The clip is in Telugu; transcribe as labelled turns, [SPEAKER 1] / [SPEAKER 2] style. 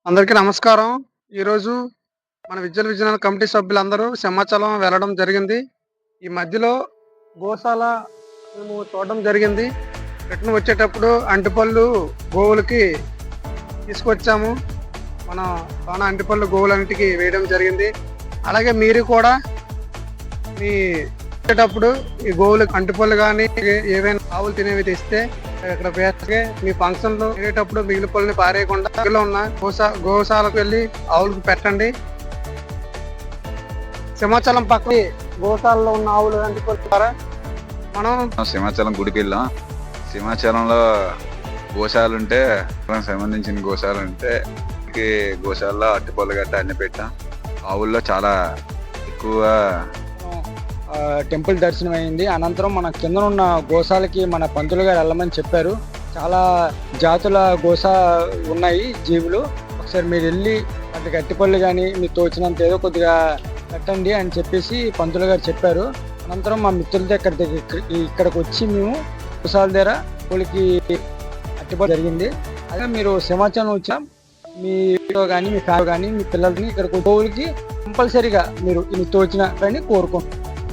[SPEAKER 1] అందరికీ నమస్కారం. ఈరోజు మన విద్యుత్ విజ్ఞాన కమిటీ సభ్యులందరూ సింహాచలం వెళ్ళడం జరిగింది. ఈ మధ్యలో గోశాల మేము చూడడం జరిగింది. రిటర్న్ వచ్చేటప్పుడు అంటిపళ్ళు గోవులకి తీసుకొచ్చాము. మనం చాలా అంటిపళ్ళు గోవులన్నిటికి వేయడం జరిగింది. అలాగే మీరు కూడా మీ వచ్చేటప్పుడు ఈ గోవులకు అంటిపళ్ళు కానీ ఏవైనా ఆవులు తినేవి తెస్తే ఇక్కడ వేస్తే మీ ఫంక్షన్లో వెళ్ళేటప్పుడు మిగిలిన పళ్ళని పారేయకుండా దగ్గరలో ఉన్న గోశాలకు వెళ్ళి ఆవులకు పెట్టండి. సింహాచలం పక్కన గోశాలలో ఉన్న ఆవులు అంటిపళ్ళు ద్వారా మనం
[SPEAKER 2] సింహాచలం గుడికి వెళ్ళాం. సింహాచలంలో గోశాలు ఉంటే సంబంధించిన గోశాలు ఉంటే గోశాలలో అట్టిపళ్ళు గట్ట అన్ని పెట్టాం. ఆవుల్లో చాలా ఎక్కువ
[SPEAKER 3] టెంపుల్ దర్శనం అయింది. అనంతరం మన కింద ఉన్న గోశాలకి మన పంతులు గారు వెళ్ళమని చెప్పారు. చాలా జాతుల గోశా ఉన్నాయి జీవులు. ఒకసారి మీరు వెళ్ళి వాటికి అట్టిపళ్ళు కానీ మీకు తోచినంత ఏదో కొద్దిగా పెట్టండి అని చెప్పేసి పంతులు గారు చెప్పారు. అనంతరం మా మిత్రులతో ఇక్కడికి వచ్చి మేము గోశాల దగ్గర కోళ్ళకి అట్టిపళ్ళు జరిగింది. అదే మీరు సింహాచలం వచ్చా మీతో కానీ మీ ఫ్యామిలీ కానీ మీ పిల్లల్ని ఇక్కడికి గోవులకి కంపల్సరీగా మీరు తోచిన కోరుకుంటున్నాం.